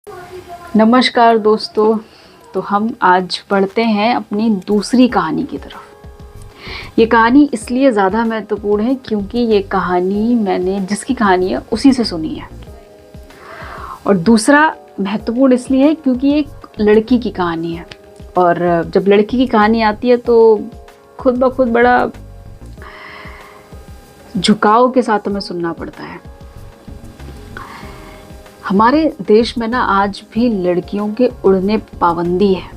नमस्कार दोस्तों। तो हम आज पढ़ते हैं अपनी दूसरी कहानी की तरफ। ये कहानी इसलिए ज़्यादा महत्वपूर्ण है क्योंकि ये कहानी मैंने जिसकी कहानी है उसी से सुनी है, और दूसरा महत्वपूर्ण इसलिए है क्योंकि एक लड़की की कहानी है। और जब लड़की की कहानी आती है तो खुद ब खुद बड़ा झुकाव के साथ हमें सुनना पड़ता है। हमारे देश में ना आज भी लड़कियों के उड़ने पाबंदी है।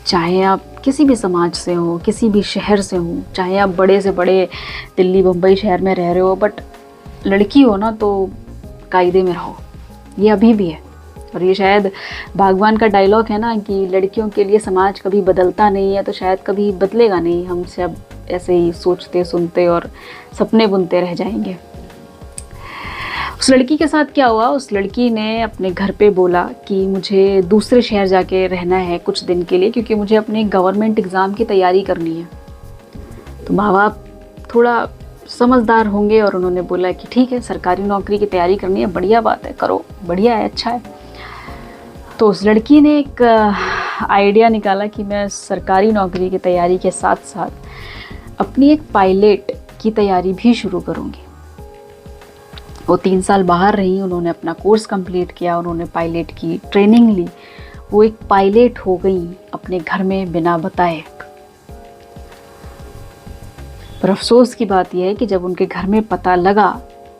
चाहे आप किसी भी समाज से हो, किसी भी शहर से हो, चाहे आप बड़े से बड़े दिल्ली मुंबई शहर में रह रहे हो, बट लड़की हो ना तो कायदे में रहो। ये अभी भी है। और ये शायद भगवान का डायलॉग है ना कि लड़कियों के लिए समाज कभी बदलता नहीं है तो शायद कभी बदलेगा नहीं। हम सब ऐसे ही सोचते सुनते और सपने बुनते रह जाएंगे। उस लड़की के साथ क्या हुआ, उस लड़की ने अपने घर पे बोला कि मुझे दूसरे शहर जाके रहना है कुछ दिन के लिए, क्योंकि मुझे अपने गवर्नमेंट एग्ज़ाम की तैयारी करनी है। तो माँ बाप थोड़ा समझदार होंगे और उन्होंने बोला कि ठीक है, सरकारी नौकरी की तैयारी करनी है, बढ़िया बात है, करो, बढ़िया है, अच्छा है। तो उस लड़की ने एक आइडिया निकाला कि मैं सरकारी नौकरी की तैयारी के साथ साथ अपनी एक पायलट की तैयारी भी शुरू करूँगी। वो 3 साल बाहर रही, उन्होंने अपना कोर्स कंप्लीट किया, उन्होंने पायलट की ट्रेनिंग ली, वो एक पायलट हो गई अपने घर में बिना बताए। पर अफसोस की बात यह है कि जब उनके घर में पता लगा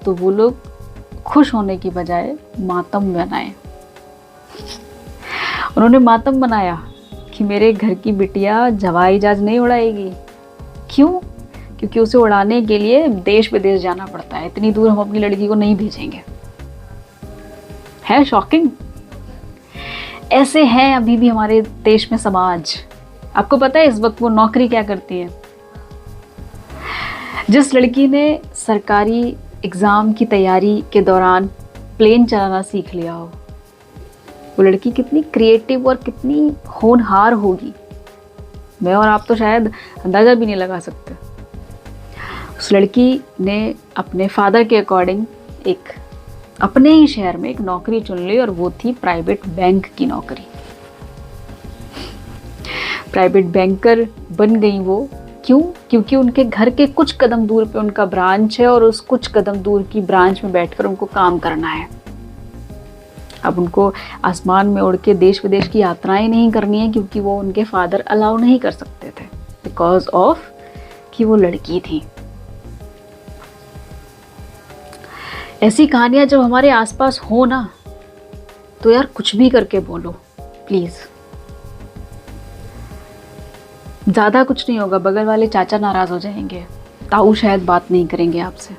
तो वो लोग खुश होने की बजाय मातम मनाए। उन्होंने मातम मनाया कि मेरे घर की बिटिया हवाई जहाज नहीं उड़ाएगी। क्यों? क्योंकि उसे उड़ाने के लिए देश विदेश जाना पड़ता है, इतनी दूर हम अपनी लड़की को नहीं भेजेंगे। है शॉकिंग। ऐसे हैं अभी भी हमारे देश में समाज। आपको पता है इस वक्त वो नौकरी क्या करती है? जिस लड़की ने सरकारी एग्ज़ाम की तैयारी के दौरान प्लेन चलाना सीख लिया हो, वो लड़की कितनी क्रिएटिव और कितनी होनहार होगी, मैं और आप तो शायद अंदाज़ा भी नहीं लगा सकते। उस लड़की ने अपने फादर के अकॉर्डिंग एक अपने ही शहर में एक नौकरी चुन ली, और वो थी प्राइवेट बैंक की नौकरी। प्राइवेट बैंकर बन गई वो। क्यों? क्योंकि उनके घर के कुछ कदम दूर पे उनका ब्रांच है, और उस कुछ कदम दूर की ब्रांच में बैठकर उनको काम करना है। अब उनको आसमान में उड़ के देश विदेश की यात्राएं नहीं करनी है, क्योंकि वो उनके फादर अलाउ नहीं कर सकते थे, बिकॉज ऑफ कि वो लड़की थी। ऐसी कहानियां जब हमारे आसपास हो ना तो यार कुछ भी करके बोलो प्लीज। ज्यादा कुछ नहीं होगा, बगल वाले चाचा नाराज हो जाएंगे, ताऊ शायद बात नहीं करेंगे आपसे,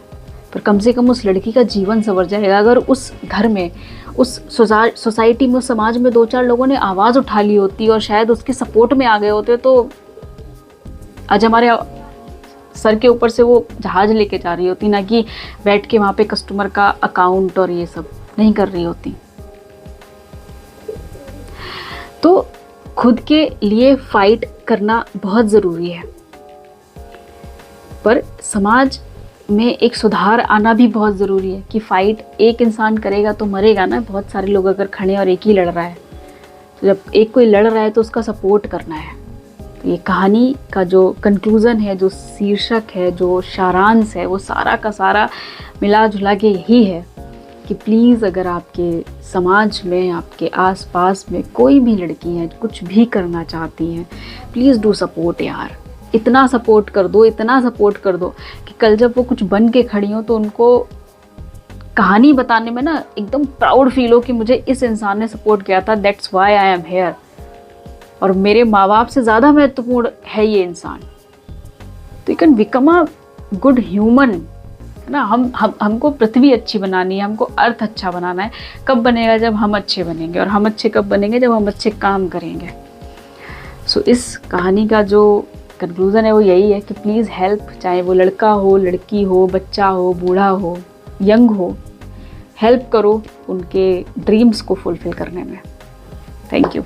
पर कम से कम उस लड़की का जीवन संवर जाएगा। अगर उस घर में, उस सोसाइटी में, उस समाज में 2-4 लोगों ने आवाज़ उठा ली होती और शायद उसके सपोर्ट में आ गए होते तो आज हमारे सर के ऊपर से वो जहाज लेके जा रही होती, ना कि बैठ के वहाँ पे कस्टमर का अकाउंट और ये सब नहीं कर रही होती। तो खुद के लिए फाइट करना बहुत ज़रूरी है, पर समाज में एक सुधार आना भी बहुत ज़रूरी है कि फ़ाइट एक इंसान करेगा तो मरेगा ना। बहुत सारे लोग अगर खड़े हैं और एक ही लड़ रहा है, तो जब एक कोई लड़ रहा है तो उसका सपोर्ट करना है। तो ये कहानी का जो कंक्लूज़न है, जो शीर्षक है, जो सारांश है, वो सारा का सारा मिला जुला के यही है कि प्लीज़ अगर आपके समाज में, आपके आसपास में कोई भी लड़की है कुछ भी करना चाहती हैं, प्लीज़ डू सपोर्ट यार। इतना सपोर्ट कर दो, इतना सपोर्ट कर दो कि कल जब वो कुछ बन के खड़ी हो तो उनको कहानी बताने में ना एकदम प्राउड फील हो कि मुझे इस इंसान ने सपोर्ट किया था, that's why I am here. और मेरे माँ बाप से ज़्यादा महत्वपूर्ण है ये इंसान। तो you can become a good human, है ना। हमको पृथ्वी अच्छी बनानी है, हमको अर्थ अच्छा बनाना है। कब बनेगा? जब हम अच्छे बनेंगे। और हम अच्छे कब बनेंगे? जब हम अच्छे काम करेंगे। सो इस कहानी का जो कंक्लूज़न है वो यही है कि प्लीज़ हेल्प, चाहे वो लड़का हो, लड़की हो, बच्चा हो, बूढ़ा हो, यंग हो, हेल्प करो उनके ड्रीम्स को फुलफिल करने में। Thank you.